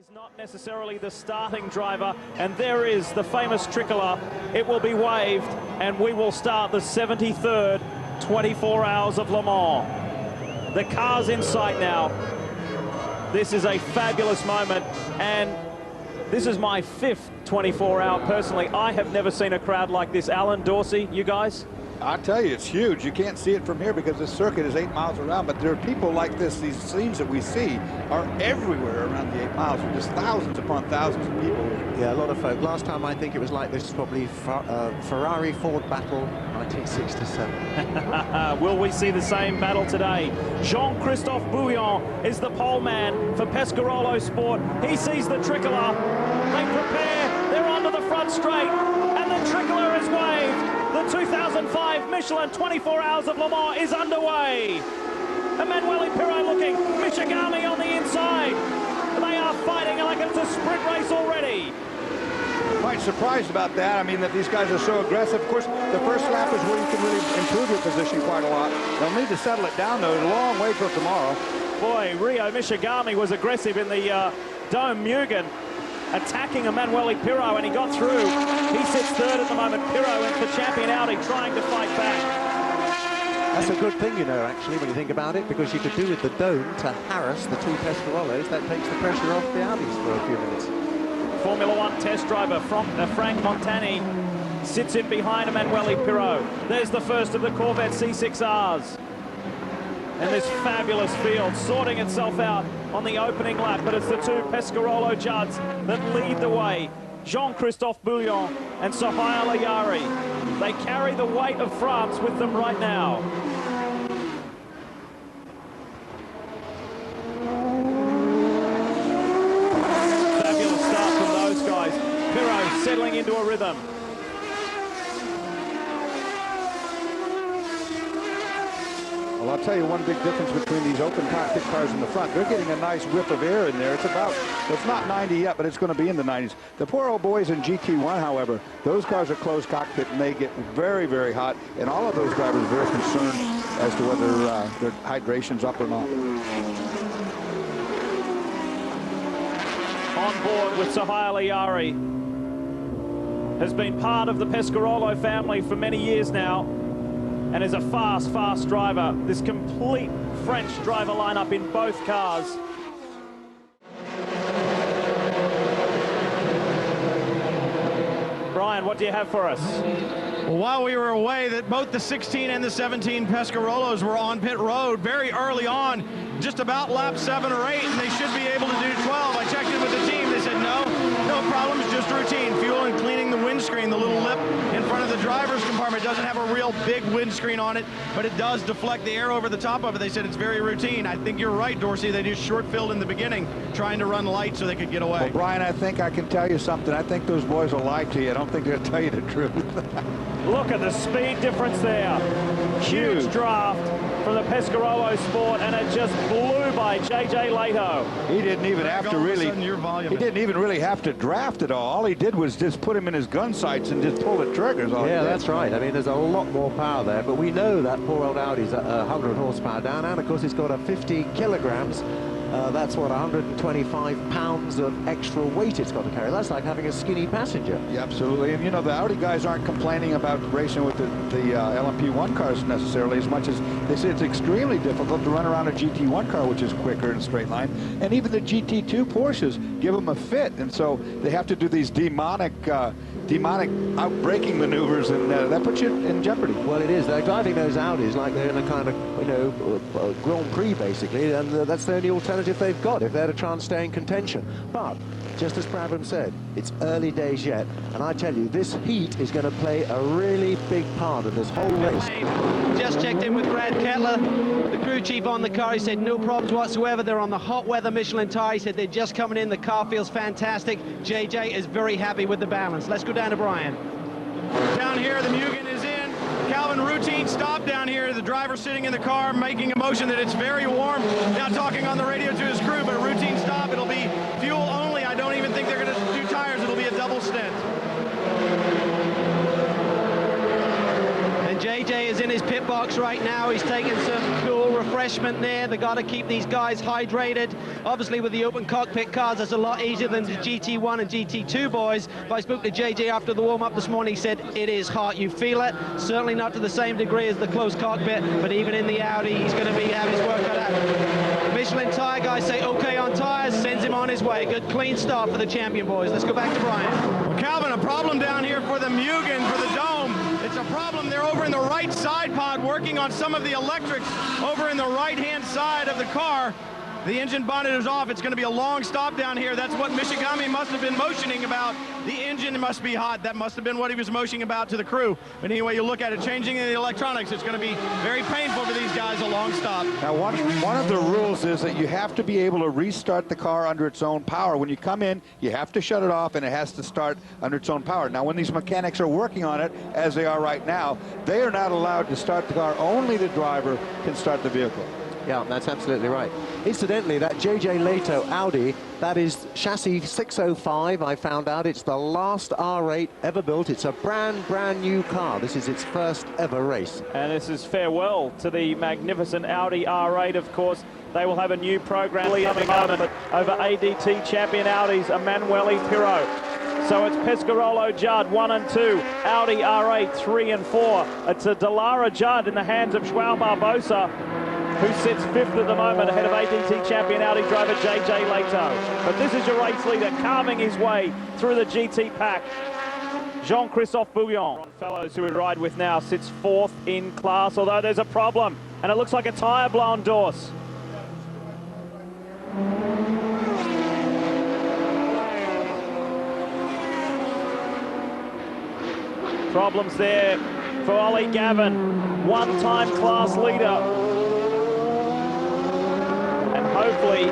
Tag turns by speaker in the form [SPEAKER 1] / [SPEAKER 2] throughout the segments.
[SPEAKER 1] He's not necessarily the starting driver, and there is the famous tricolor. It will be waved, and we will start the 73rd 24 Hours of Le Mans. The car's in sight now. This is a fabulous moment, and this is my 5th 24-hour personally. I have never seen a crowd like this. Alan, Dorsey, you guys?
[SPEAKER 2] I tell you, it's huge. You can't see it from here because the circuit is 8 miles around, but there are people like this. These scenes that we see are everywhere around the 8 miles. There's thousands upon thousands of people.
[SPEAKER 3] Yeah, a lot of folk. Last time I think it was like this was probably Ferrari-Ford battle, 1967.
[SPEAKER 1] Will we see the same battle today? Jean-Christophe Bouillon is the pole man for Pescarolo Sport. He sees the tricolor. They prepare. They're onto the front straight, and the tricolor is waved. The 2005 Michelin 24 Hours of Le Mans is underway. Emanuele Pirro looking, Michigami on the inside. They are fighting like it's a sprint race already.
[SPEAKER 2] Quite surprised about that. I mean, that these guys are so aggressive. Of course, the first lap is where you can really improve your position quite a lot. They'll need to settle it down, though. It's a long way till tomorrow. Boy,
[SPEAKER 1] Rio Michigami was aggressive in the Dome Mugen, attacking Emanuele Pirro, and he got through. He sits third at the moment. Pirro is the champion Audi, trying to fight back.
[SPEAKER 3] That's a good thing, you know, actually, when you think about it, because you could do with the Dome to harass the two Pescarolos. That takes the pressure off the Audis for a few minutes.
[SPEAKER 1] Formula One test driver from Frank Montani sits in behind Emanuele Pirro. There's the first of the Corvette C6Rs. And this fabulous field sorting itself out on the opening lap, but it's the two Pescarolo Judds that lead the way. Jean-Christophe Bouillon and Sohail Ayari. They carry the weight of France with them right now. Fabulous start from those guys. Pirro settling into a rhythm.
[SPEAKER 2] Well, I'll tell you one big difference between these open cockpit cars in the front. They're getting a nice whiff of air in there. It's not 90 yet, but it's going to be in the 90s. The poor old boys in GT1, however, those cars are closed cockpit, and they get very, very hot. And all of those drivers are very concerned as to whether their hydration's up or not.
[SPEAKER 1] On board with Sohail Ayari. Has been part of the Pescarolo family for many years now, and is a fast driver. This complete French driver lineup in both cars. Brian, what do you have for us?
[SPEAKER 4] Well, while we were away, that both the 16 and the 17 Pescarolos were on pit road very early on, just about lap 7 or 8, and they should be able to do 12. I checked in with the team. They said no problems, just routine. Fuel and cleaning the windscreen. The little lip in front of the driver's compartment doesn't have a real big windscreen on it, but it does deflect the air over the top of it. They said it's very routine. I think you're right, Dorsey. They just short-filled in the beginning, trying to run light so they could get away.
[SPEAKER 2] Well, Brian, I think I can tell you something. I think those boys will lie to you. I don't think they'll tell you the truth.
[SPEAKER 1] Look at the speed difference there. Huge draft from the Pescarolo Sport, and it just blew by J.J. Leto.
[SPEAKER 2] He didn't even have to really. He didn't even really have to draft it all. All he did was just put him in his gun sights and just pull the triggers.
[SPEAKER 3] Yeah, that's right. I mean, there's a lot more power there, but we know that poor old Audi's 100 horsepower down, and of course it's got a 50 kilograms. That's what, 125 pounds of extra weight it's got to carry. That's like having a skinny passenger.
[SPEAKER 2] Yeah, absolutely. And you know, the Audi guys aren't complaining about racing with the LMP1 cars necessarily as much as they say it's extremely difficult to run around a GT1 car, which is quicker in a straight line. And even the GT2 Porsches give them a fit. And so they have to do these demonic out-braking maneuvers, and that puts you in jeopardy.
[SPEAKER 3] Well, it is. They're driving those Audis like they're in a kind of, you know, Grand Prix, basically, and that's the only alternative they've got if they're to try and stay in contention. But just as Brabham said, it's early days yet, and I tell you, this heat is going to play a really big part of this whole race.
[SPEAKER 5] Just checked in with Brad Kettler, the crew chief on the car. He said no problems whatsoever. They're on the hot weather Michelin tire. He said they're just coming in. The car feels fantastic. JJ is very happy with the balance. Let's go down to Brian.
[SPEAKER 4] Down here, the Mugen is in. Calvin, routine stop down here. The driver sitting in the car making a motion that it's very warm. Now talking on the radio to his crew, but a routine stop. It'll be fuel only. I don't even think they're going to do tires. It'll be a double stint.
[SPEAKER 5] And JJ is in his pit box right now. He's taking some cool refreshment there. They got to keep these guys hydrated. Obviously, with the open cockpit cars, that's a lot easier than the GT1 and GT2 boys. But I spoke to JJ after the warm-up this morning. He said it is hot. You feel it. Certainly not to the same degree as the closed cockpit, but even in the Audi, he's going to be having his work cut out. Michelin tire guys say okay on tires, sends him on his way. Good clean start for the champion boys. Let's go back to Brian.
[SPEAKER 4] Well, Calvin, a problem down here for the Mugen, for the dome. It's a problem. They're over in the right side pod working on some of the electrics over in the right-hand side of the car. The engine bonnet is off. It's going to be a long stop down here. That's what Michigami must have been motioning about. The engine must be hot. That must have been what he was motioning about to the crew. But anyway, you look at it, changing the electronics, it's going to be very painful for these guys, a long stop.
[SPEAKER 2] Now, one of the rules is that you have to be able to restart the car under its own power. When you come in, you have to shut it off, and it has to start under its own power. Now, when these mechanics are working on it, as they are right now, they are not allowed to start the car. Only the driver can start the vehicle.
[SPEAKER 3] Yeah, that's absolutely right. Incidentally, that J.J. Leto Audi, that is chassis 605, I found out. It's the last R8 ever built. It's a brand new car. This is its first ever race.
[SPEAKER 1] And this is farewell to the magnificent Audi R8, of course. They will have a new program coming up over ADT champion Audis, Emanuele Pirro. So it's Pescarolo Judd 1 and 2, Audi R8 3 and 4. It's a Dallara Judd in the hands of João Barbosa, who sits 5th at the moment ahead of ADT champion Audi driver JJ Leto. But this is your race leader carving his way through the GT pack. Jean-Christophe Bouillon, fellows who we ride with now, sits 4th in class, although there's a problem, and it looks like a tyre blown, Dorse. Problems there for Ollie Gavin, one-time class leader. And hopefully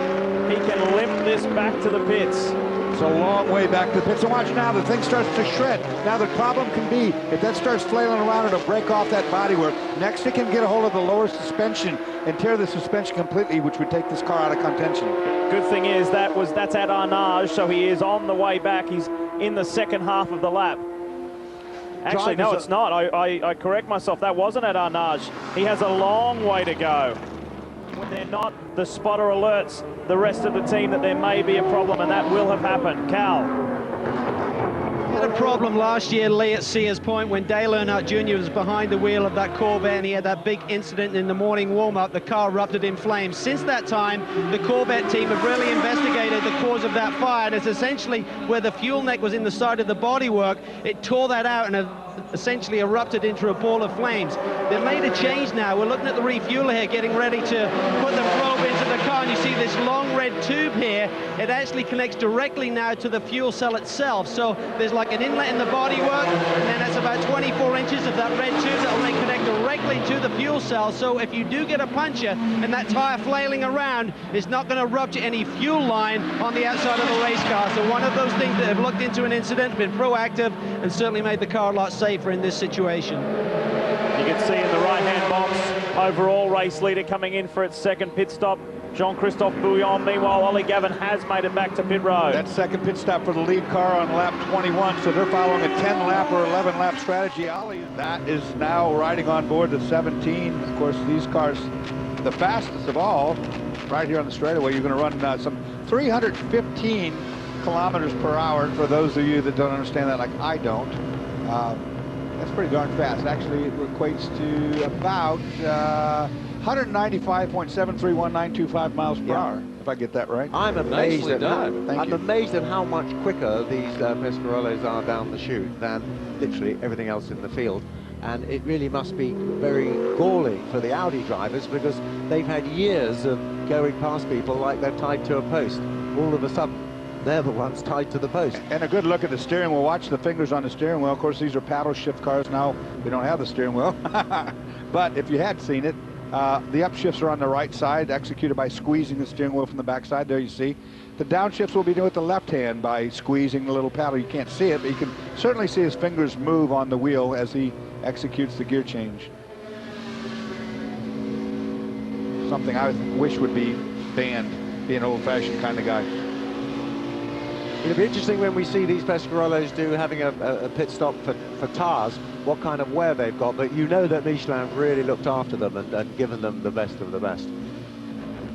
[SPEAKER 1] he can limp this back to the pits.
[SPEAKER 2] It's a long way back to the pits. And watch now, the thing starts to shred. Now the problem can be, if that starts flailing around, it'll break off that bodywork. Next it can get a hold of the lower suspension and tear the suspension completely, which would take this car out of contention.
[SPEAKER 1] Good thing is that's at Arnage, so he is on the way back. He's in the second half of the lap. Actually, no, it's not. I correct myself. That wasn't at Arnage. He has a long way to go. When they're not, the spotter alerts the rest of the team that there may be a problem, and that will have happened. Cal.
[SPEAKER 5] Had a problem last year, Lee, at Sears Point when Dale Earnhardt Jr. was behind the wheel of that Corvette and he had that big incident in the morning warm-up. The car erupted in flames. Since that time, the Corvette team have really investigated the cause of that fire. And it's essentially where the fuel neck was in the side of the bodywork. It tore that out and essentially erupted into a ball of flames. They've made a change now. We're looking at the refueler here, getting ready to put the probe into the car, and you see this long red tube here. It actually connects directly now to the fuel cell itself. So there's like an inlet in the bodywork, and then that's about 24 inches of that red tube that will then connect directly to the fuel cell. So if you do get a puncture and that tire flailing around, it's not going to rupture any fuel line on the outside of the race car. So one of those things that have looked into an incident, been proactive, and certainly made the car a lot safer in this situation.
[SPEAKER 1] You can see in the right-hand box, overall race leader coming in for its second pit stop, Jean-Christophe Bouillon. Meanwhile, Ollie Gavin has made it back to pit road.
[SPEAKER 2] That second pit stop for the lead car on lap 21, so they're following a 10-lap or 11-lap strategy. Ollie, that is now riding on board the 17. Of course, these cars, the fastest of all, right here on the straightaway. You're going to run some 315 kilometers per hour. For those of you that don't understand that, like I don't, that's pretty darn fast. Actually, it equates to about 195.731,925 miles per hour, if I get that right.
[SPEAKER 3] I'm amazed at
[SPEAKER 2] I'm
[SPEAKER 3] amazed at how much quicker these Pescarolos are down the chute than literally everything else in the field. And it really must be very galling for the Audi drivers, because they've had years of going past people like they're tied to a post. All of a sudden, they're the ones tied to the post.
[SPEAKER 2] And a good look at the steering wheel. Watch the fingers on the steering wheel. Of course, these are paddle shift cars now. We don't have the steering wheel. But if you had seen it, the upshifts are on the right side, executed by squeezing the steering wheel from the backside. There you see. The downshifts will be done with the left hand by squeezing the little paddle. You can't see it, but you can certainly see his fingers move on the wheel as he executes the gear change. Something I wish would be banned, being an old-fashioned kind of guy.
[SPEAKER 3] It'll be interesting when we see these Pescarolos having a pit stop for tires, what kind of wear they've got, but you know that Michelin have really looked after them and given them the best of the best.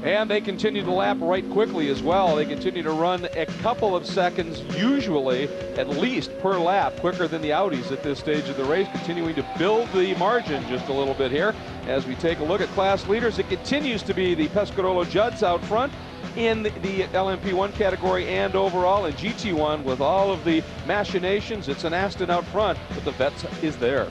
[SPEAKER 6] And they continue to lap right quickly as well. They continue to run a couple of seconds, usually at least per lap, quicker than the Audis at this stage of the race, continuing to build the margin just a little bit here. As we take a look at class leaders, it continues to be the Pescarolo Judds out front in the LMP1 category and overall in GT1 with all of the machinations. It's an Aston out front, but the Vets is there.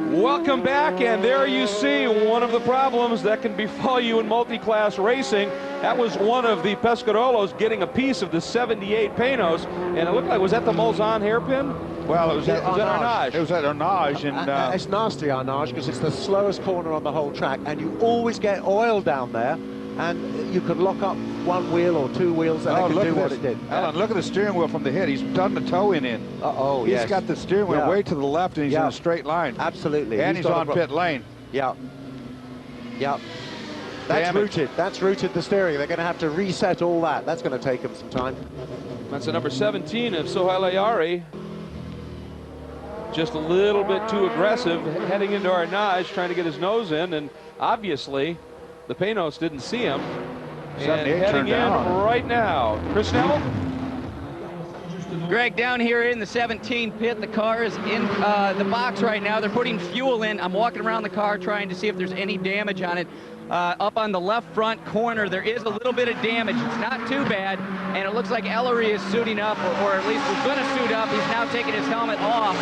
[SPEAKER 6] Welcome back, and there you see one of the problems that can befall you in multi-class racing. That was one of the Pescarolos getting a piece of the 78 Panos, and it looked like, was that the Molzon hairpin?
[SPEAKER 2] Well, it was at
[SPEAKER 3] Arnage.
[SPEAKER 2] It was at Arnage, and
[SPEAKER 3] it's nasty, Arnage, because it's the slowest corner on the whole track, and you always get oil down there, and you can lock up one wheel or two wheels and it can do what it did.
[SPEAKER 2] Alan, look at the steering wheel from the hit. He's done the toe-in.
[SPEAKER 3] Uh-oh,
[SPEAKER 2] He's got the steering wheel way to the left, and he's in a straight line.
[SPEAKER 3] Absolutely.
[SPEAKER 2] And he's on pit lane.
[SPEAKER 3] Yeah. Yeah. That's rooted. That's rooted the steering. They're going to have to reset all that. That's going to take them some time.
[SPEAKER 6] That's the number 17 of Sohail Ayari. Just a little bit too aggressive, heading into Arnage, trying to get his nose in, and obviously the Panos didn't see him. And heading in right now. Chris Neville?
[SPEAKER 7] Greg, down here in the 17 pit, the car is in the box right now. They're putting fuel in. I'm walking around the car trying to see if there's any damage on it. Up on the left front corner, there is a little bit of damage. It's not too bad, and it looks like Ellery is suiting up, or at least was going to suit up. He's now taking his helmet off,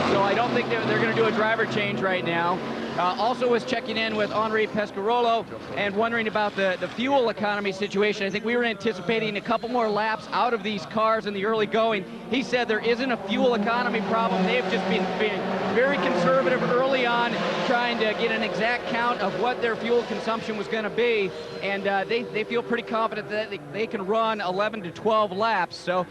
[SPEAKER 7] so I don't think they're going to do a driver change right now. Also was checking in with Henri Pescarolo and wondering about the fuel economy situation. I think we were anticipating a couple more laps out of these cars in the early going. He said there isn't a fuel economy problem. They've just been very conservative early on, trying to get an exact count of what their fuel consumption was going to be, and they feel pretty confident that they can run 11 to 12 laps. So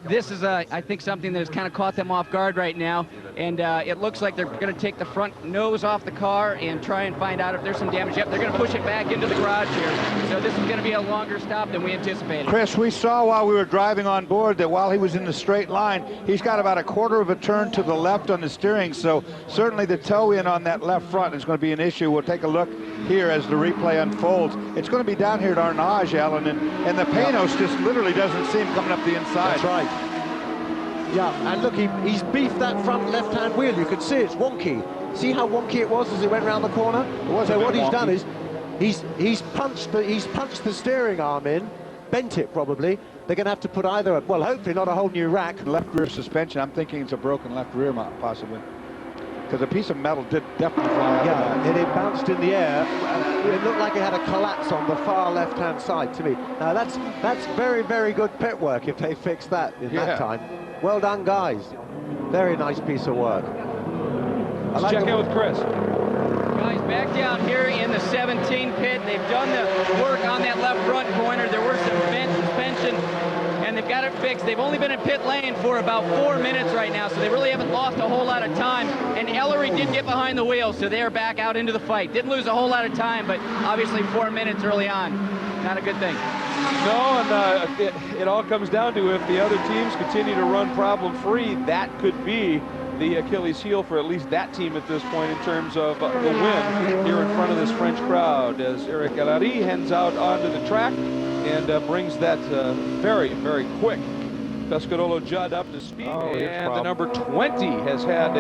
[SPEAKER 7] this is, I think, something that has kind of caught them off guard right now, and it looks like they're going to take the front nose off the car and try and find out if there's some damage. Yep, they're going to push it back into the garage here. So this is going to be a longer stop than we anticipated.
[SPEAKER 2] Chris, we saw while we were driving on board that while he was in the straight line, he's got about a quarter of a turn to the left on the steering. So certainly the toe-in on that left front is going to be an issue. We'll take a look here as the replay unfolds. It's going to be down here at Arnage, Alan, and the Panos just literally doesn't see him coming up the inside.
[SPEAKER 3] That's right. Yeah, and look, he's beefed that front left-hand wheel. You can see it's wonky. See how wonky it was as he went around the corner? So what he's done is he's punched the steering arm in, bent it probably. They're going to have to put either, well, hopefully not a whole new rack.
[SPEAKER 2] Left rear suspension. I'm thinking it's a broken left rear possibly, because a piece of metal did definitely fly out.
[SPEAKER 3] Yeah, and it bounced in the air. It looked like it had a collapse on the far left-hand side to me. Now that's very, very good pit work if they fix that in that time. Well done, guys. Very nice piece of work.
[SPEAKER 6] Let's check in with Chris.
[SPEAKER 7] Guys, back down here in the 17 pit, they've done the work on that left front corner. There were some vent suspension, and they've got it fixed. They've only been in pit lane for about 4 minutes right now, so they really haven't lost a whole lot of time. And Ellery did get behind the wheel, so they are back out into the fight. Didn't lose a whole lot of time, but obviously 4 minutes early on. Not a good thing.
[SPEAKER 6] No, and it all comes down to if the other teams continue to run problem-free, that could be the Achilles heel for at least that team at this point in terms of the win here in front of this French crowd, as Eric Ellery heads out onto the track and brings that very, very quick Pescarolo Judd up to speed. And the number 20 has had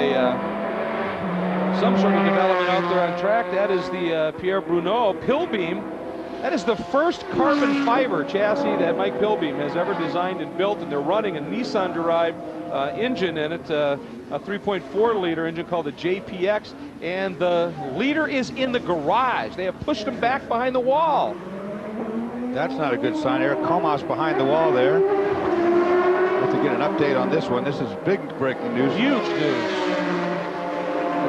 [SPEAKER 6] some sort of development out there on track. That is the Pierre Bruneau Pilbeam. That is the first carbon fiber chassis that Mike Pilbeam has ever designed and built, and they're running a Nissan-derived engine in it, a 3.4-liter engine called the JPX, and the leader is in the garage. They have pushed him back behind the wall.
[SPEAKER 2] That's not a good sign. Eric Comas behind the wall there. Have to get an update on this one. This is big breaking news.
[SPEAKER 6] Huge news.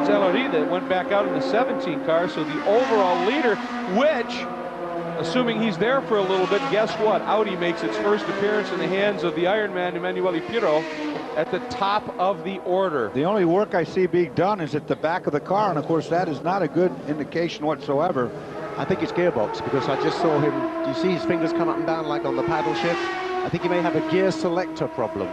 [SPEAKER 6] It's Elodie that went back out in the 17 car, so the overall leader, which, assuming he's there for a little bit, guess what? Audi makes its first appearance in the hands of the Ironman, Emanuele Pirro, at the top of the order.
[SPEAKER 2] The only work I see being done is at the back of the car, and of course that is not a good indication whatsoever.
[SPEAKER 3] I think it's gearbox, because I just saw him, do you see his fingers come up and down like on the paddle shift? I think he may have a gear selector problem.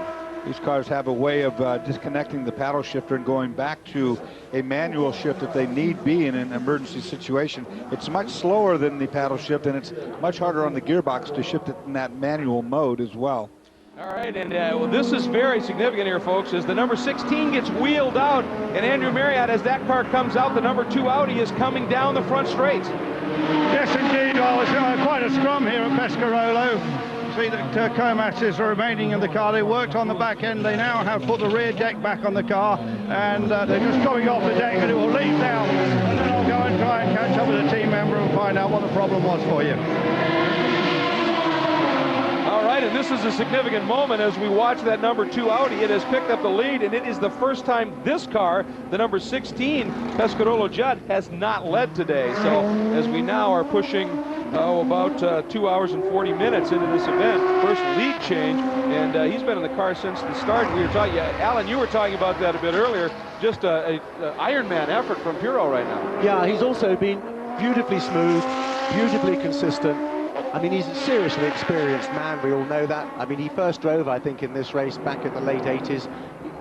[SPEAKER 2] These cars have a way of disconnecting the paddle shifter and going back to a manual shift if they need be in an emergency situation. It's much slower than the paddle shift, and it's much harder on the gearbox to shift it in that manual mode as well.
[SPEAKER 6] All right, and well, this is very significant here, folks, as the number 16 gets wheeled out, and Andrew Marriott, as that car comes out, the number 2 Audi is coming down the front straight.
[SPEAKER 4] Yes, indeed. Well, it's quite a scrum here at Pescarolo. See that Comas is remaining in the car. They worked on the back end. They now have put the rear deck back on the car, and they're just coming off the deck, and it will leave now. And then I'll go and try and catch up with a team member and find out what the problem was for you.
[SPEAKER 6] All right, and this is a significant moment as we watch that number 2 Audi. It has picked up the lead, and it is the first time this car, the number 16 Pescarolo Judd, has not led today. So as we now are pushing about 2 hours and 40 minutes into this event, first lead change, and he's been in the car since the start. We were talking, Alan, you were talking about that a bit earlier. Just a Ironman effort from Pirro right now.
[SPEAKER 3] Yeah, he's also been beautifully smooth, beautifully consistent. I mean, he's a seriously experienced man, we all know that. I mean, he first drove, I think, in this race back in the late 80s.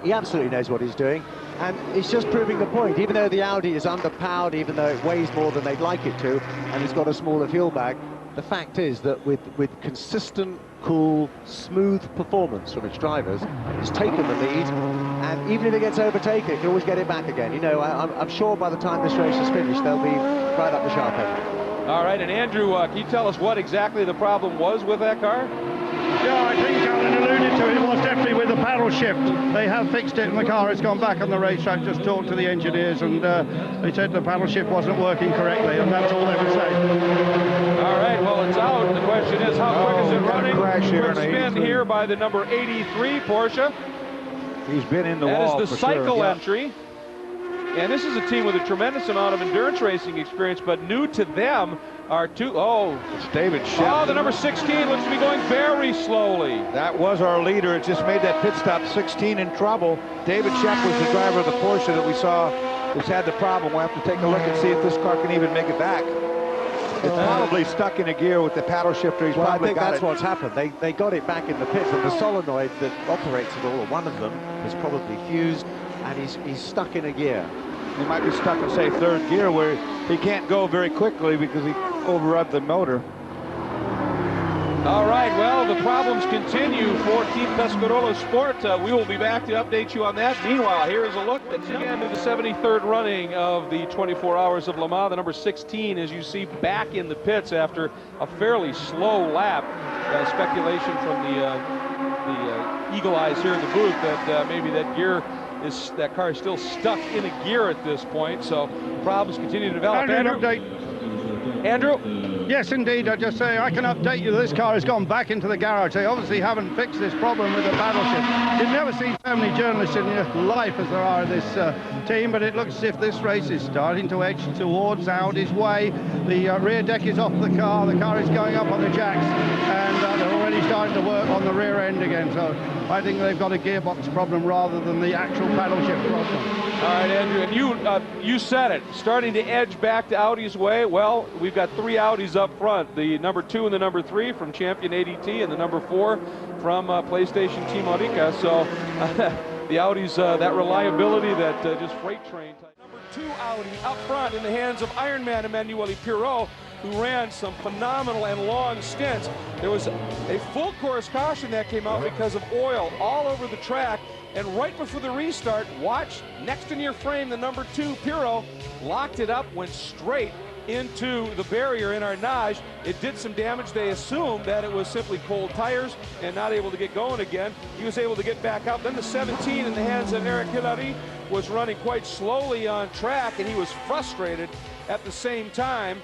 [SPEAKER 3] He absolutely knows what he's doing, and it's just proving the point. Even though the Audi is underpowered, even though it weighs more than they'd like it to, and it's got a smaller fuel bag, the fact is that with consistent, cool, smooth performance from its drivers, it's taken the lead, and even if it gets overtaken, it can always get it back again. You know, I'm sure by the time this race is finished, they'll be right up the sharp end.
[SPEAKER 6] All right, and Andrew, can you tell us what exactly the problem was with that car?
[SPEAKER 4] Yeah, I think Alan alluded to it. It was definitely with the paddle shift. They have fixed it, and the car has gone back on the racetrack. Just talked to the engineers, and they said the paddle shift wasn't working correctly, and that's all they would say.
[SPEAKER 6] All right, well, it's out. The question is, how quick is it running?
[SPEAKER 2] Crash here
[SPEAKER 6] Quick spin here by the number 83 Porsche.
[SPEAKER 2] He's been in the
[SPEAKER 6] That
[SPEAKER 2] wall
[SPEAKER 6] is the
[SPEAKER 2] for
[SPEAKER 6] cycle
[SPEAKER 2] sure.
[SPEAKER 6] entry. And this is a team with a tremendous amount of endurance racing experience, but new to them are it's
[SPEAKER 2] David Shep.
[SPEAKER 6] Oh, the number 16 looks to be going very slowly.
[SPEAKER 2] That was our leader. It just made that pit stop. 16 in trouble. David Shep was the driver of the Porsche that we saw has had the problem. We'll have to take a look and see if this car can even make it back. It's probably stuck in a gear with the paddle shifter. He's
[SPEAKER 3] Well, I
[SPEAKER 2] probably
[SPEAKER 3] think
[SPEAKER 2] got
[SPEAKER 3] that's
[SPEAKER 2] it.
[SPEAKER 3] what's happened. They got it back in the pits, and the solenoid that operates it all, or one of them, is probably fused, and he's stuck in a gear.
[SPEAKER 2] He might be stuck in, say, third gear, where he can't go very quickly because he overrode the motor.
[SPEAKER 6] All right, well, the problems continue for Team Pescarolo Sport. We will be back to update you on that. Meanwhile, here is a look at the 73rd running of the 24 Hours of Le Mans. The number 16, as you see, back in the pits after a fairly slow lap. Speculation from the eagle eyes here in the booth that maybe that car is still stuck in a gear at this point, so problems continue to develop. Andrew?
[SPEAKER 4] Yes, indeed. I just say I can update you. This car has gone back into the garage. They obviously haven't fixed this problem with the paddle shift. You've never seen so many journalists in your life as there are in this team, but it looks as if this race is starting to edge towards Audi's way. The rear deck is off the car is going up on the jacks, and they're already starting to work on the rear end again. So I think they've got a gearbox problem rather than the actual paddle shift problem.
[SPEAKER 6] All right, Andrew, and you said it, starting to edge back to Audi's way. Well, we've got 3 Audis up front, the number 2 and the number 3 from Champion ADT, and the number 4 from PlayStation Team Orica. So the Audis, that reliability, that just freight train type. Number 2 Audi up front in the hands of Ironman Emanuele Pirro, who ran some phenomenal and long stints. There was a full course caution that came out because of oil all over the track. And right before the restart, watch next in your frame, the number 2 Pirro locked it up, went straight into the barrier in Arnage. It did some damage. They assumed that it was simply cold tires and not able to get going again. He was able to get back up. Then the 17 in the hands of Eric Hillary was running quite slowly on track, and he was frustrated at the same time.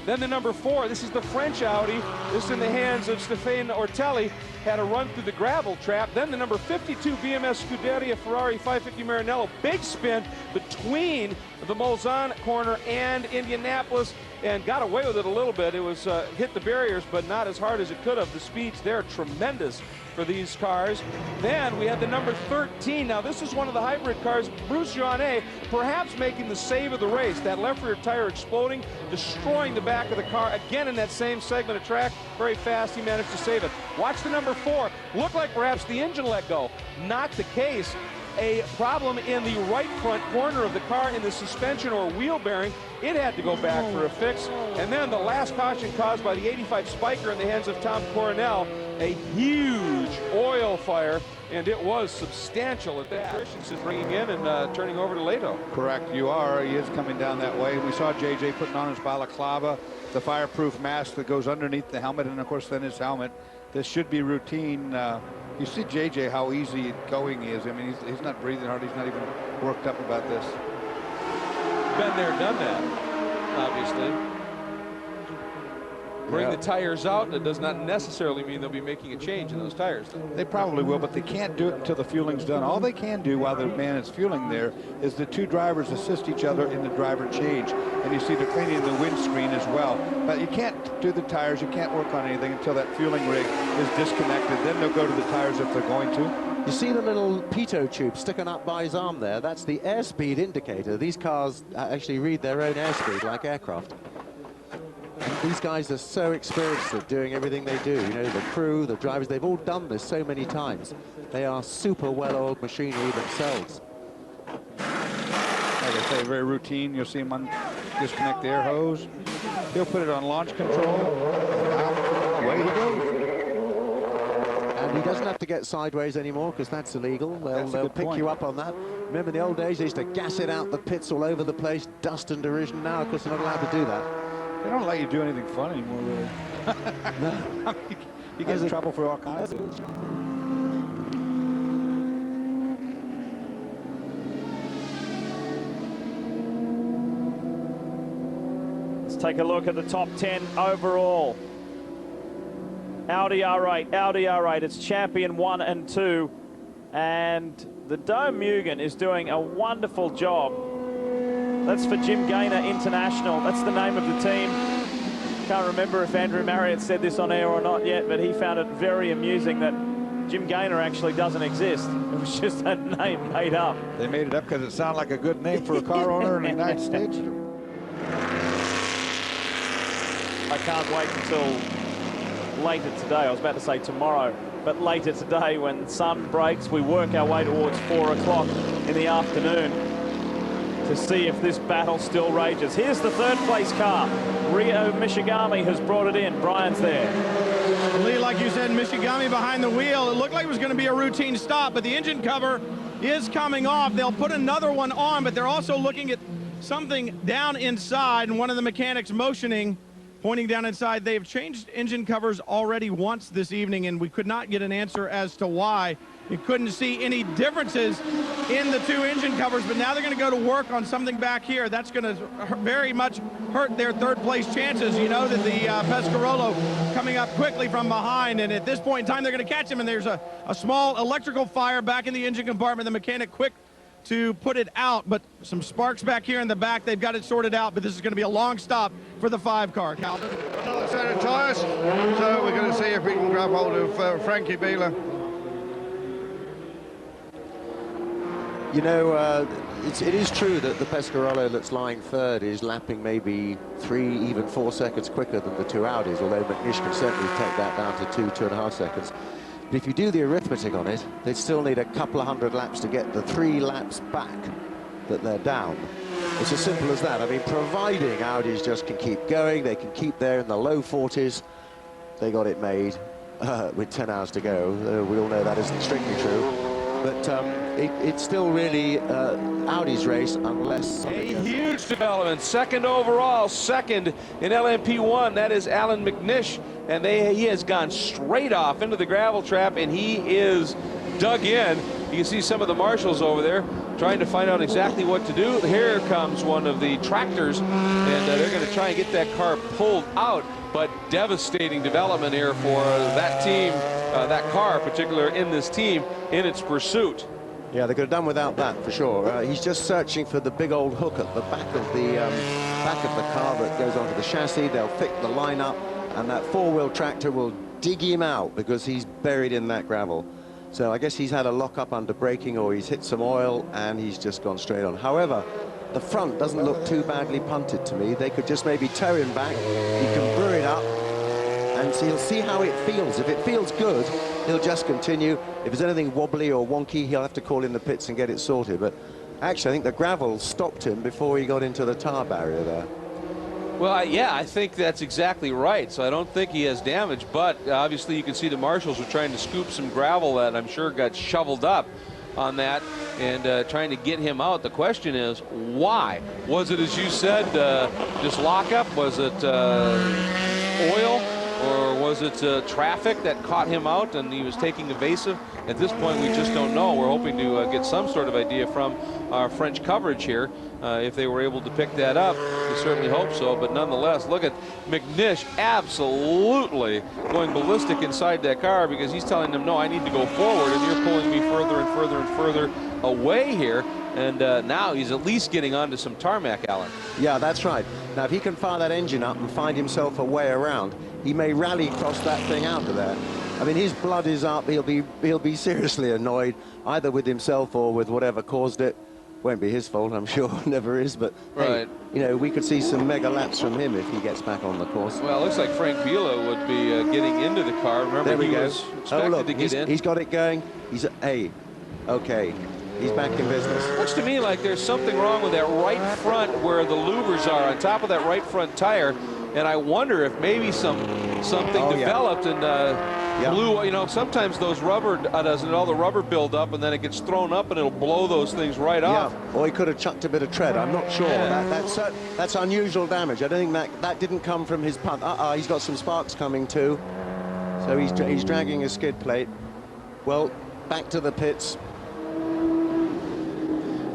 [SPEAKER 6] Then the number 4, this is the French Audi. This is in the hands of Stéphane Ortelli. had a run through the gravel trap. Then the number 52 BMS Scuderia Ferrari 550 Maranello, big spin between the Mulsanne corner and Indianapolis, and got away with it a little bit. It was hit the barriers, but not as hard as it could have. The speeds there tremendous for these cars. Then we had the number 13. Now this is one of the hybrid cars. Bruce Jaunet perhaps making the save of the race. That left rear tire exploding, destroying the back of the car. Again in that same segment of track, very fast, he managed to save it. Watch the number 4. Looked like perhaps the engine let go. Not the case. A problem in the right front corner of the car in the suspension or wheel bearing. It had to go back for a fix. And then the last caution caused by the 85 Spiker in the hands of Tom Coronel, a huge oil fire, and it was substantial at that. Christensen bringing in and turning over to Leto.
[SPEAKER 2] Correct, you are. He is coming down that way. We saw JJ putting on his balaclava, the fireproof mask that goes underneath the helmet, and of course then his helmet. This should be routine. You see JJ how easy going he is. I mean, he's not breathing hard. He's not even worked up about this.
[SPEAKER 6] Been there, done that, obviously. Bring the tires out, and it does not necessarily mean they'll be making a change in those tires, though.
[SPEAKER 2] They probably will, but they can't do it until the fueling's done. All they can do while the man is fueling there is the two drivers assist each other in the driver change. And you see they're cleaning the windscreen as well. But you can't do the tires, you can't work on anything until that fueling rig is disconnected. Then they'll go to the tires if they're going to.
[SPEAKER 3] You see the little pitot tube sticking up by his arm there? That's the airspeed indicator. These cars actually read their own airspeed like aircraft. And these guys are so experienced at doing everything they do. You know, the crew, the drivers, they've all done this so many times. They are super well-oiled machinery themselves.
[SPEAKER 2] Like I say, very routine. You'll see him disconnect the air hose. He'll put it on launch control. Away he goes.
[SPEAKER 3] And he doesn't have to get sideways anymore because that's illegal. They'll pick you up on that. Remember in the old days, they used to gas it out the pits all over the place, dust and derision. Now, of course, they're not allowed to do that.
[SPEAKER 2] They don't let you do anything fun anymore, really. No. I mean, you get in trouble for all kinds of things.
[SPEAKER 1] Let's take a look at the top 10 overall. Audi R8, Audi R8, it's champion 1 and 2. And the Dome Mugen is doing a wonderful job. That's for Jim Gaynor International. That's the name of the team. Can't remember if Andrew Marriott said this on air or not yet, but he found it very amusing that Jim Gaynor actually doesn't exist. It was just a name made up.
[SPEAKER 2] They made it up because it sounded like a good name for a car owner in the United States.
[SPEAKER 1] I can't wait until later today. I was about to say tomorrow, but later today when the sun breaks, we work our way towards 4 o'clock in the afternoon to see if this battle still rages. Here's the third place car. Ryo Michigami has brought it in. Brian's there.
[SPEAKER 4] Lee, like you said, Michigami behind the wheel. It looked like it was going to be a routine stop, but the engine cover is coming off. They'll put another one on, but they're also looking at something down inside, and one of the mechanics motioning, pointing down inside. They've changed engine covers already once this evening, and we could not get an answer as to why. You couldn't see any differences in the two engine covers, but now they're going to go to work on something back here. That's going to very much hurt their third place chances. You know that the Pescarolo coming up quickly from behind, and at this point in time, they're going to catch him, and there's a small electrical fire back in the engine compartment. The mechanic quick to put it out, but some sparks back here in the back. They've got it sorted out, but this is going to be a long stop for the 5 car. Calvin?
[SPEAKER 8] Another set of tyres, so we're going to see if we can grab hold of Frankie Beeler.
[SPEAKER 3] You know, it is true that the Pescarolo that's lying third is lapping maybe 3, even 4 seconds quicker than the two Audis, although McNish can certainly take that down to 2.5 seconds. But if you do the arithmetic on it, they'd still need a couple of hundred laps to get the 3 laps back that they're down. It's as simple as that. I mean, providing Audis just can keep going, they can keep there in the low 40s, they got it made with 10 hours to go. We all know that isn't strictly true. But it's still really Audi's race unless...
[SPEAKER 6] A huge development, second overall, second in LMP1, that is Alan McNish, and he has gone straight off into the gravel trap, and he is dug in. You can see some of the marshals over there trying to find out exactly what to do. Here comes one of the tractors, and and they're going to try and get that car pulled out. But devastating development here for that team, that car in particular, in this team, in its pursuit.
[SPEAKER 3] Yeah, they could have done without that for sure. He's just searching for the big old hook at the back of the car that goes onto the chassis. They'll pick the line up, and that four-wheel tractor will dig him out because he's buried in that gravel. So I guess he's had a lock-up under braking, or he's hit some oil, and he's just gone straight on. However, the front doesn't look too badly punted to me. They could just maybe tow him back. He can brew it up, and so he'll see how it feels. If it feels good, he'll just continue. If there's anything wobbly or wonky, he'll have to call in the pits and get it sorted. But actually, I think the gravel stopped him before he got into the tar barrier there.
[SPEAKER 6] Well, yeah, I think that's exactly right. So I don't think he has damage, but obviously you can see the marshals were trying to scoop some gravel that I'm sure got shoveled up on that, and trying to get him out. The question is, why? Was it, as you said, just lockup? Was it oil? Or was it traffic that caught him out and he was taking evasive? At this point, we just don't know. We're hoping to get some sort of idea from our French coverage here. If they were able to pick that up, we certainly hope so. But nonetheless, look at McNish absolutely going ballistic inside that car, because he's telling them, no, I need to go forward, and you're pulling me further and further and further away here. And now he's at least getting onto some tarmac, Alan.
[SPEAKER 3] Yeah, that's right. Now, if he can fire that engine up and find himself a way around, he may rally across that thing out of there. I mean, his blood is up. He'll be seriously annoyed, either with himself or with whatever caused it. Won't be his fault, I'm sure. Never is. But
[SPEAKER 6] right.
[SPEAKER 3] Hey, you know, we could see some mega laps from him if he gets back on the course.
[SPEAKER 6] Well, it looks like Frank Biela would be getting into the car. Remember, he was expected to get in.
[SPEAKER 3] He's got it going. He's okay. He's back in business.
[SPEAKER 6] Looks to me like there's something wrong with that right front where the louvers are on top of that right front tire, and I wonder if maybe something developed and blew. You know, sometimes those rubber doesn't all the rubber build up, and then it gets thrown up and it'll blow those things right off.
[SPEAKER 3] Or he could have chucked a bit of tread. I'm not sure.
[SPEAKER 6] Yeah.
[SPEAKER 3] That's unusual damage. I don't think that didn't come from his punt. He's got some sparks coming too. So he's dragging his skid plate. Well, back to the pits.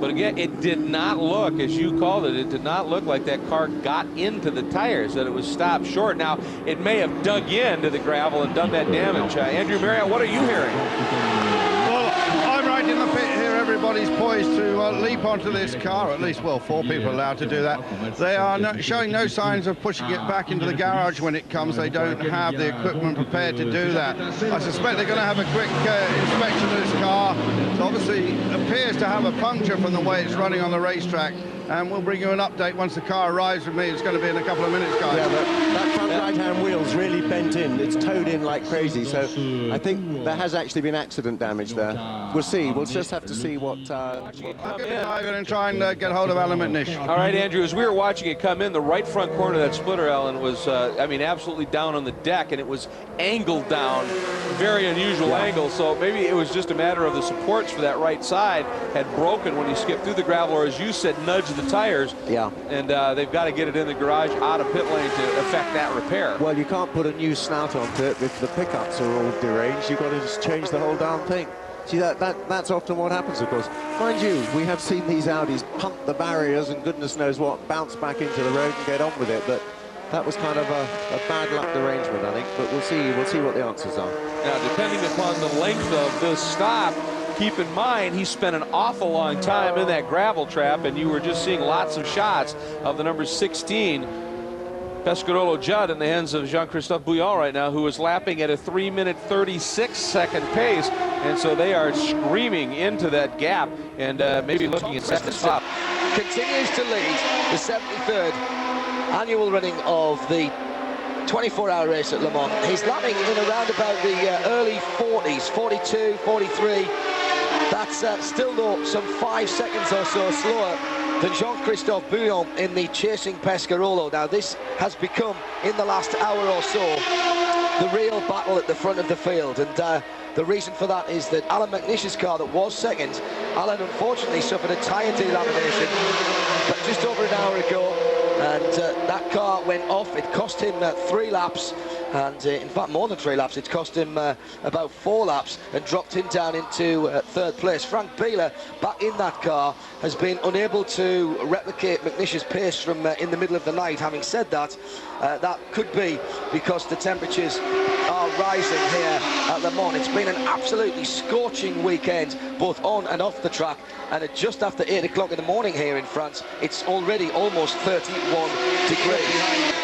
[SPEAKER 6] But again, it did not look, as you called it, it did not look like that car got into the tires, that it was stopped short. Now, it may have dug into the gravel and done that damage. Andrew Marriott, what are you hearing?
[SPEAKER 8] Well, I'm right in the pit here. Everybody's poised to leap onto this car. At least, well, 4 people allowed to do that. They are showing no signs of pushing it back into the garage when it comes. They don't have the equipment prepared to do that. I suspect they're going to have a quick inspection of this car. It obviously appears to have a puncture from the way it's running on the racetrack. And we'll bring you an update once the car arrives with me. It's going to be in a couple of minutes, guys.
[SPEAKER 3] Yeah, that front right-hand wheel's really bent in. It's towed in like crazy. So I think there has actually been accident damage there. We'll see. We'll just have to see what...
[SPEAKER 8] I'm going to try and get hold of Alan McNish.
[SPEAKER 6] All right, Andrew, as we were watching it come in, the right front corner of that splitter, Alan, was, I mean, absolutely down on the deck, and it was angled down, very unusual angle. So maybe it was just a matter of the supports for that right side had broken when he skipped through the gravel, or as you said, nudged the tires.
[SPEAKER 3] Yeah.
[SPEAKER 6] And they've got to get it in the garage out of pit lane to effect that repair.
[SPEAKER 3] Well, you can't put a new snout onto it if the pickups are all deranged. You've got to just change the whole darn thing. See, that's often what happens, of course. Mind you, we have seen these Audis punt the barriers and goodness knows what, bounce back into the road and get on with it. But that was kind of a bad luck arrangement, I think. But we'll see what the answers are.
[SPEAKER 6] Now, depending upon the length of this stop, keep in mind he spent an awful long time in that gravel trap, and you were just seeing lots of shots of the number 16 Pescarolo Judd in the hands of Jean-Christophe Bouillon right now, who is lapping at a 3-minute 36-second pace, and so they are screaming into that gap and maybe looking at second spot.
[SPEAKER 9] Continues to lead the 73rd annual running of the 24-hour race at Le Mans. He's lapping in around about the early 40s, 42, 43. That's still though some 5 seconds or so slower than Jean-Christophe Bouillon in the chasing Pescarolo. Now this has become, in the last hour or so, the real battle at the front of the field, and the reason for that is that Alan McNish's car that was second, Alan unfortunately suffered a tyre delamination just over an hour ago, and that car went off. It cost him 3 laps, and in fact more than 3 laps. It's cost him about 4 laps and dropped him down into 3rd place. Frank Bieler, back in that car, has been unable to replicate McNish's pace from in the middle of the night. Having said that, that could be because the temperatures are rising here at Le Mans. It's been an absolutely scorching weekend, both on and off the track, and at just after 8 o'clock in the morning here in France, it's already almost 31 degrees.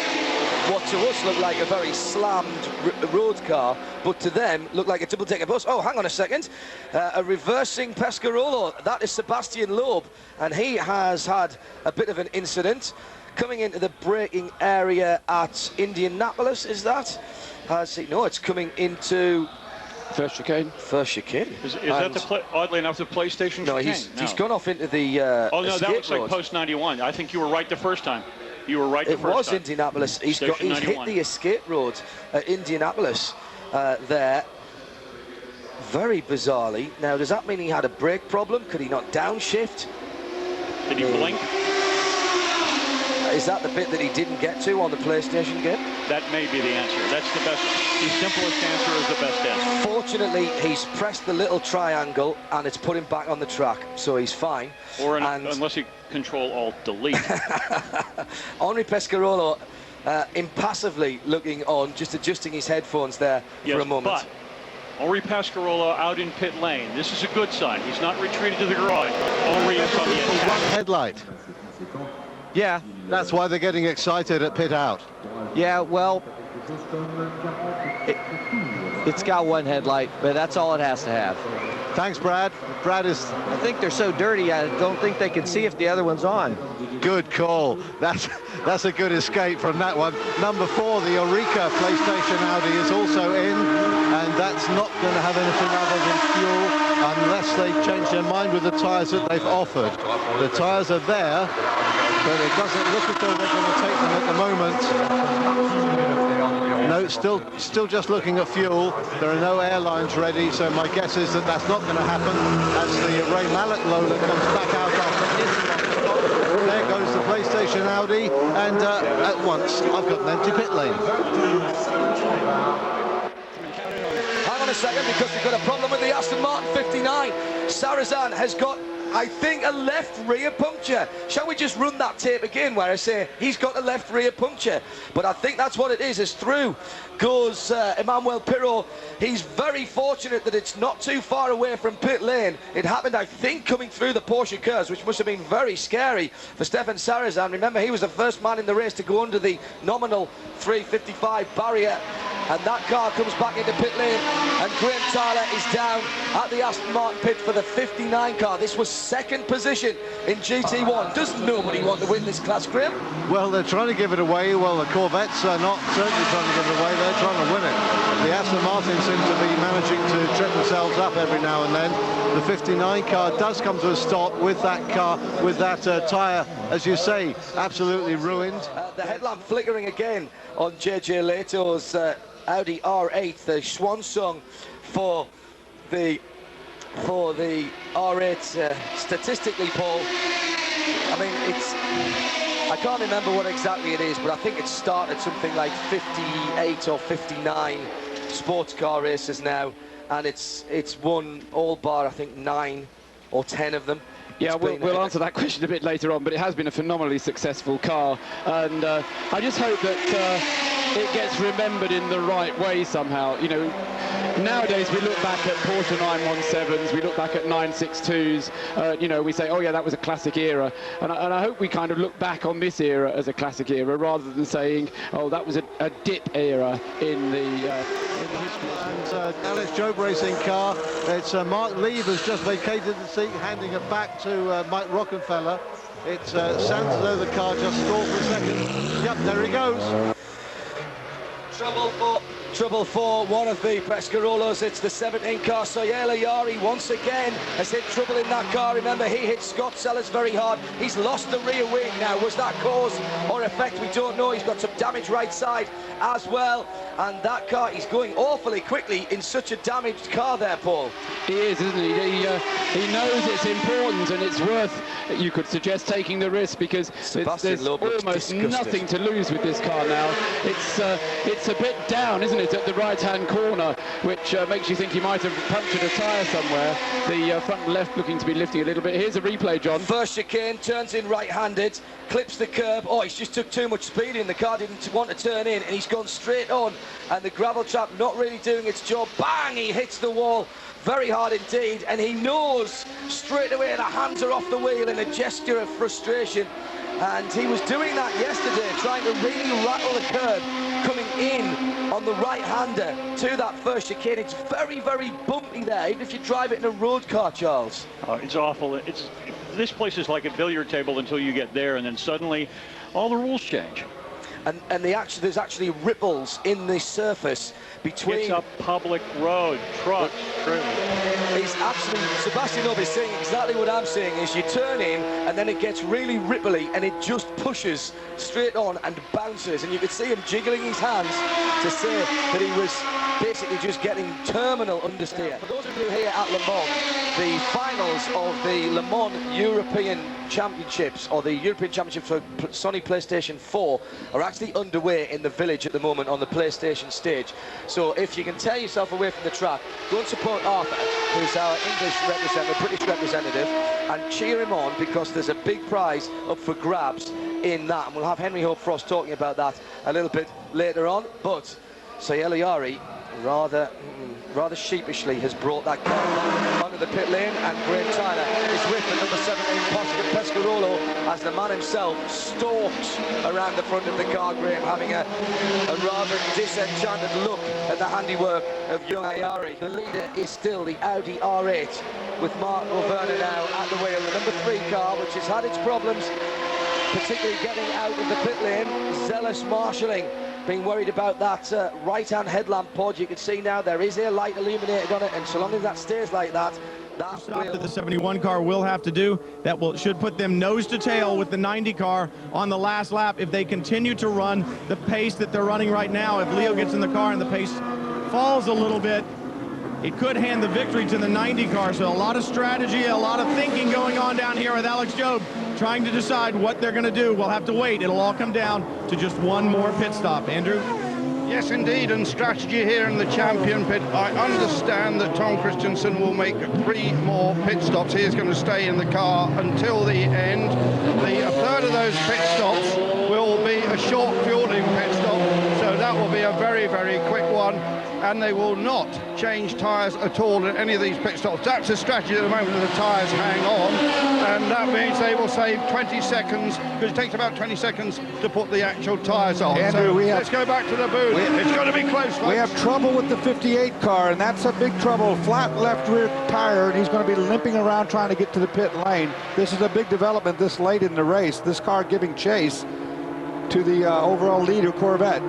[SPEAKER 9] What to us looked like a very slammed road car, but to them looked like a double-decker bus. Oh, hang on a second. A reversing Pescarolo. That is Sebastian Loeb, and he has had a bit of an incident coming into the braking area at Indianapolis. Is that? No, it's coming into
[SPEAKER 6] First chicane.
[SPEAKER 9] First chicane.
[SPEAKER 10] Is that oddly enough the PlayStation
[SPEAKER 9] no,
[SPEAKER 10] chicane?
[SPEAKER 9] He's gone off into the
[SPEAKER 10] oh no, that looks
[SPEAKER 9] road.
[SPEAKER 10] like post 91. I think you were right the first time. You were right the first time.
[SPEAKER 9] It was Indianapolis. He's hit the escape road at Indianapolis there. Very bizarrely. Now, does that mean he had a brake problem? Could he not downshift?
[SPEAKER 10] Did he blink?
[SPEAKER 9] Is that the bit that he didn't get to on the PlayStation game?
[SPEAKER 10] That may be the answer. That's the best. The simplest answer is the best answer.
[SPEAKER 9] Fortunately, he's pressed the little triangle and it's put him back on the track, so he's fine.
[SPEAKER 10] Or unless he Control-Alt-Delete.
[SPEAKER 9] Henri Pescarolo impassively looking on, just adjusting his headphones there for a moment.
[SPEAKER 10] But Henri Pescarolo out in pit lane. This is a good sign. He's not retreated to the garage. Henri is on the attack.
[SPEAKER 3] One headlight.
[SPEAKER 5] Yeah.
[SPEAKER 3] That's why they're getting excited at pit out.
[SPEAKER 5] Yeah, well, it's got one headlight, but that's all it has to have.
[SPEAKER 3] Thanks, Brad. Brad is...
[SPEAKER 5] I think they're so dirty, I don't think they can see if the other one's on.
[SPEAKER 3] Good call. That's a good escape from that one. Number 4, the Oreca PlayStation Audi is also in, and that's not going to have anything other than fuel unless they change their mind with the tyres that they've offered. The tyres are there, but it doesn't look as though they're going to take them at the moment. No, still just looking at fuel. There are no airlines ready, so my guess is that that's not going to happen as the Ray Mallet loader comes back out after this. There goes the PlayStation Audi, and at once I've got an empty pit lane.
[SPEAKER 9] Hang on a second, because we've got a problem with the Aston Martin 59. Sarrazin has got, I think, a left rear puncture. Shall we just run that tape again where I say he's got a left rear puncture? But I think that's what it is. As through goes Emmanuel Pirot. He's very fortunate that it's not too far away from pit lane. It happened, I think, coming through the Porsche curves, which must have been very scary for Stefan Sarrazin. Remember, he was the first man in the race to go under the nominal 355 barrier. And that car comes back into pit lane, and Graham Tyler is down at the Aston Martin pit for the 59 car. This was second position in GT1. Does nobody want to win this class, Graham?
[SPEAKER 3] Well, they're trying to give it away. Well, the Corvettes are not certainly trying to give it away. They're trying to win it. The Aston Martin seem to be managing to trip themselves up every now and then. The 59 car does come to a stop with that car, with that tyre, as you say, absolutely ruined.
[SPEAKER 9] The headlamp flickering again on JJ Leto's Audi R8, the swan song for the R8 statistically, Paul. I mean, I can't remember what exactly it is, but I think it started something like 58 or 59 sports car races now, and it's won all bar, I think, 9 or 10 of them.
[SPEAKER 6] Yeah, we'll answer that question a bit later on, but it has been a phenomenally successful car, and I just hope that it gets remembered in the right way somehow. You know, nowadays we look back at Porsche 917s, we look back at 962s, you know, we say, oh yeah, that was a classic era, and I hope we kind of look back on this era as a classic era, rather than saying, oh, that was a dip era in the history.
[SPEAKER 3] And Alex Job racing car, it's Mark Lieb has just vacated the seat, handing it back to Mike Rockefeller. It sounds as though the car just stalled for a second. Yep, there he goes.
[SPEAKER 9] Trouble for Trouble for one of the Pescarolos. It's the 17 car. Soyela Yari once again has hit trouble in that car. Remember, he hit Scott Sellers very hard. He's lost the rear wing now. Was that cause or effect? We don't know. He's got some damage right side as well. And that car, he's going awfully quickly in such a damaged car there, Paul.
[SPEAKER 11] He is, isn't he? He knows it's important and it's worth, you could suggest, taking the risk, because there's almost nothing to lose with this car now. It's a bit down, isn't it, at the right-hand corner, which makes you think he might have punctured a tyre somewhere. The front left looking to be lifting a little bit. Here's a replay, John.
[SPEAKER 9] First chicane, turns in right-handed, clips the curb. Oh, he's just took too much speed in. The car didn't want to turn in, and he's gone straight on. And the gravel trap not really doing its job. Bang! He hits the wall very hard indeed, and he knows straight away the hands are off the wheel in a gesture of frustration. And he was doing that yesterday, trying to really rattle the curb, coming in on the right-hander to that first chicane. It's very, very bumpy there, even if you drive it in a road car, Charles.
[SPEAKER 10] It's awful. This place is like a billiard table until you get there, and then suddenly all the rules change.
[SPEAKER 9] And there's actually ripples in the surface between...
[SPEAKER 10] It's a public road, trucks,
[SPEAKER 9] He's absolutely... Sebastian Obi is saying exactly what I'm saying, is you turn in and then it gets really ripply and it just pushes straight on and bounces, and you could see him jiggling his hands to say that he was basically just getting terminal understeer. For those of you here at Le Mans, the finals of the Le Mans European Championships, or the European Championships for Sony PlayStation 4, are actually underway in the village at the moment on the PlayStation stage. So if you can tear yourself away from the track, go and support Arthur, who's our English representative, British representative, and cheer him on, because there's a big prize up for grabs in that. And we'll have Henry Hope Frost talking about that a little bit later on. But Soyela Yari rather sheepishly has brought that car onto the pit lane, and Graham Tyler is with the number 17 Pescarolo as the man himself stalks around the front of the car. Graham having a rather disenchanted look at the handiwork of young Ayari. The leader is still the Audi R8 with Mark O'Verner now at the wheel. The number 3 car, which has had its problems, particularly getting out of the pit lane. Zealous marshalling, being worried about that right-hand headlamp pod. You can see now there is a light illuminated on it, and so long as that stays like that,
[SPEAKER 4] that the 71 car will have to do, that should put them nose to tail with the 90 car on the last lap if they continue to run the pace that they're running right now. If Leo gets in the car and the pace falls a little bit, it could hand the victory to the 90 car. So a lot of strategy, a lot of thinking going on down here with Alex Job, trying to decide what they're going to do. We'll have to wait. It'll all come down to just one more pit stop. Andrew?
[SPEAKER 8] Yes, indeed, and strategy here in the champion pit. I understand that Tom Christensen will make 3 more pit stops. He is going to stay in the car until the end. A third of those pit stops will be a short fueling pit stop, so that will be a very, very quick one. And they will not change tyres at all at any of these pit stops. That's a strategy at the moment, that the tyres hang on, and that means they will save 20 seconds, because it takes about 20 seconds to put the actual tyres on.
[SPEAKER 2] Andrew,
[SPEAKER 8] so let's go back to the booth. It's going to be close, folks.
[SPEAKER 2] We have trouble with the 58 car, and that's a big trouble. Flat left rear tire, and he's going to be limping around trying to get to the pit lane. This is a big development this late in the race. This car giving chase to the overall leader, Corvette.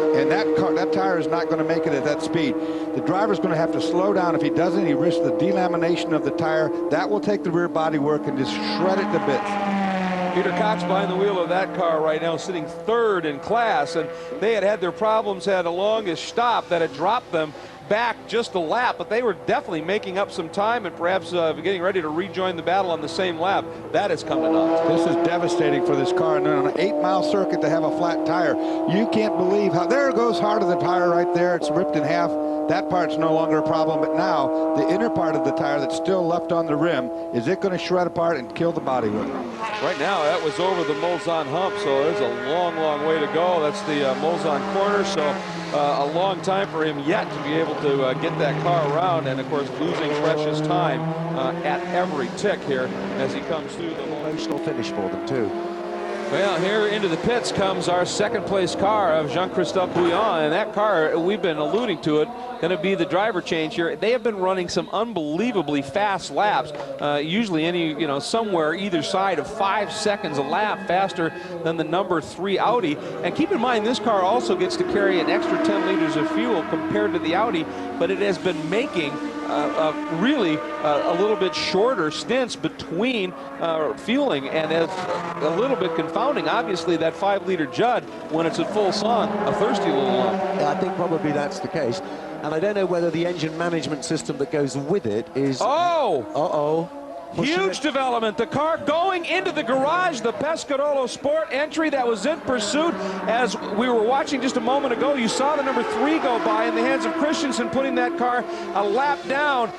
[SPEAKER 2] And that tire is not going to make it at that speed. The driver's going to have to slow down. If he doesn't, he risks the delamination of the tire. That will take the rear body work and just shred it to bits.
[SPEAKER 6] Peter Cox behind the wheel of that car right now, sitting 3rd in class, and they had their problems, had a longest stop that had dropped them back just a lap, but they were definitely making up some time and perhaps getting ready to rejoin the battle on the same lap. That is coming up.
[SPEAKER 2] This is devastating for this car, and on an 8-mile circuit to have a flat tire. You can't believe how, there goes hard of the tire right there. It's ripped in half. That part's no longer a problem, but now the inner part of the tire that's still left on the rim, is it going to shred apart and kill the bodywork?
[SPEAKER 6] Right now, that was over the Mulsanne hump, so there's a long, long way to go. That's the Mulsanne corner, so a long time for him yet to be able to get that car around, and of course losing precious time at every tick here as he comes through the
[SPEAKER 3] emotional finish for them too.
[SPEAKER 6] Well, here into the pits comes our second-place car of Jean-Christophe Bouillon, and that car, we've been alluding to it, going to be the driver change here. They have been running some unbelievably fast laps, usually somewhere either side of 5 seconds a lap faster than the number 3 Audi. And keep in mind, this car also gets to carry an extra 10 liters of fuel compared to the Audi, but it has been making really a little bit shorter stints between fueling, and it's a little bit confounding. Obviously, that 5-liter Judd, when it's at full sun, a thirsty little lump.
[SPEAKER 3] Yeah, I think probably that's the case. And I don't know whether the engine management system that goes with it is...
[SPEAKER 6] Oh!
[SPEAKER 3] Uh-oh.
[SPEAKER 6] Huge development. The car going into the garage, the Pescarolo Sport entry that was in pursuit. As we were watching just a moment ago, you saw the number 3 go by in the hands of Christensen, putting that car a lap down.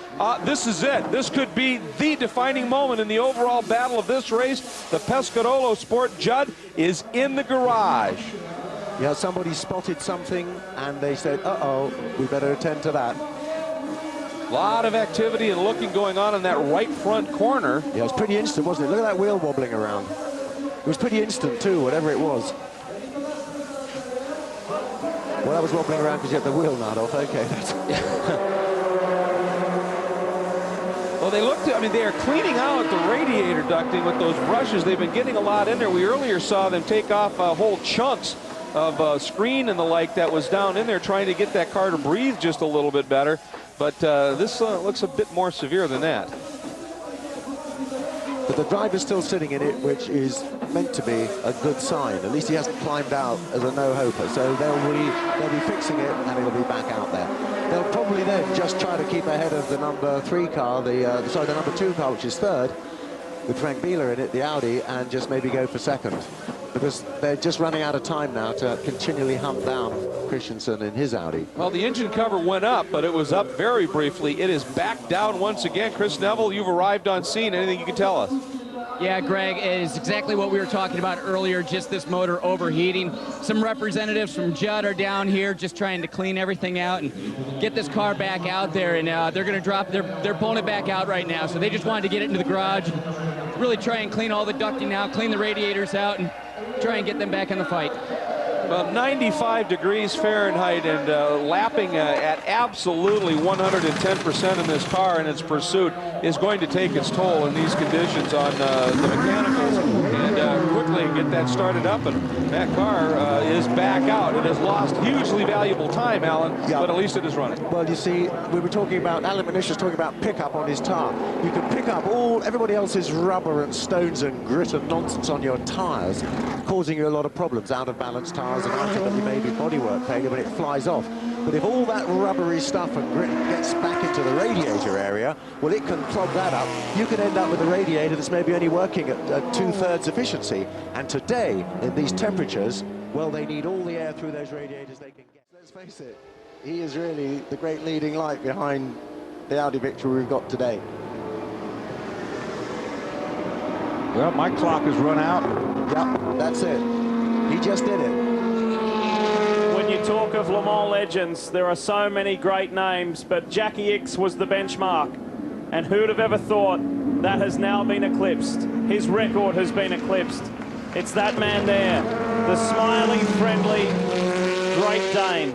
[SPEAKER 6] This is it. This could be the defining moment in the overall battle of this race. The Pescarolo Sport Judd is in the garage.
[SPEAKER 3] Yeah, somebody spotted something and they said, uh-oh, we better attend to that.
[SPEAKER 6] A lot of activity and looking going on in that right front corner.
[SPEAKER 3] Yeah, it was pretty instant, wasn't it? Look at that wheel wobbling around. It was pretty instant too, whatever it was. Well, that was wobbling around because you had the wheel nut off. Okay, that's...
[SPEAKER 6] Well, they looked, they are cleaning out the radiator ducting with those brushes. They've been getting a lot in there. We earlier saw them take off whole chunks of screen and the like that was down in there, trying to get that car to breathe just a little bit better. But this looks a bit more severe than that.
[SPEAKER 3] But the driver's still sitting in it, which is meant to be a good sign. At least he hasn't climbed out as a no-hoper. So they'll be fixing it, and it'll be back out there. They'll probably then just try to keep ahead of the number 3 car, the number 2 car, which is third, with Frank Bieler in it, the Audi, and just maybe go for second. Because they're just running out of time now to continually hunt down Christensen in his Audi.
[SPEAKER 6] Well, the engine cover went up, but it was up very briefly. It is back down once again. Chris Neville, you've arrived on scene. Anything you can tell us?
[SPEAKER 7] Yeah, Greg, it is exactly what we were talking about earlier, just this motor overheating. Some representatives from Judd are down here just trying to clean everything out and get this car back out there, and they're going to drop, they're pulling it back out right now, so they just wanted to get it into the garage, really try and clean all the ducting out, clean the radiators out, and try and get them back in the fight.
[SPEAKER 6] Well, 95 degrees Fahrenheit and lapping at absolutely 110% in this car in its pursuit is going to take its toll in these conditions on the mechanicals, and quickly get that started up, and that car is back out. It has lost hugely valuable time, Alan, but at least it is running.
[SPEAKER 3] Well, you see, we were talking about, Alan Manish was talking about pickup on his tire. You can pick up everybody else's rubber and stones and grit and nonsense on your tires, causing you a lot of problems, out of balance tires, and ultimately maybe bodywork failure when it flies off. But if all that rubbery stuff and grit gets back into the radiator area, well, it can clog that up. You can end up with a radiator that's maybe only working at 2/3 efficiency. And today, in these temperatures, well, they need all the air through those radiators they can get. Let's face it, he is really the great leading light behind the Audi victory we've got today.
[SPEAKER 2] Well, my clock has run out.
[SPEAKER 3] Yep, that's it. He just did it.
[SPEAKER 1] When you talk of Le Mans legends, there are so many great names, but Jackie Ickx was the benchmark. And who'd have ever thought that has now been eclipsed? His record has been eclipsed. It's that man there, the smiling, friendly Great Dane.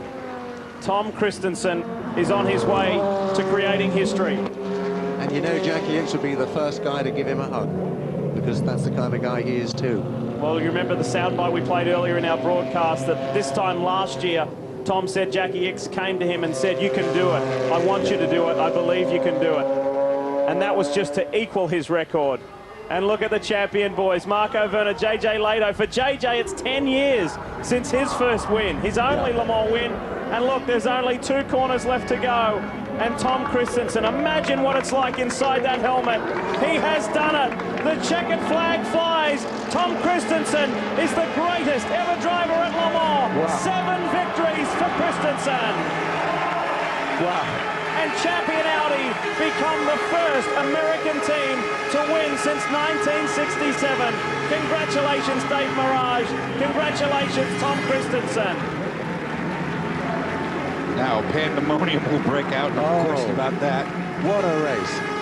[SPEAKER 1] Tom Christensen is on his way to creating history.
[SPEAKER 3] And you know Jackie Ickx would be the first guy to give him a hug, because that's the kind of guy he is too.
[SPEAKER 1] Well, you remember the soundbite we played earlier in our broadcast that this time last year, Tom said Jackie Ickx came to him and said, "You can do it. I want you to do it. I believe you can do it." And that was just to equal his record. And look at the champion boys, Marco Werner, JJ Lado. For JJ, it's 10 years since his first win, his only Le Mans win. And look, there's only 2 corners left to go. And Tom Christensen, imagine what it's like inside that helmet. He has done it. The checkered flag flies. Tom Christensen is the greatest ever driver at Le Mans. Wow. 7 victories for Christensen.
[SPEAKER 3] Wow.
[SPEAKER 1] And champion Audi become the first American team to win since 1967. Congratulations, Dave Mirage. Congratulations, Tom Christensen.
[SPEAKER 2] Now, pandemonium will break out, no question about that.
[SPEAKER 3] What a race.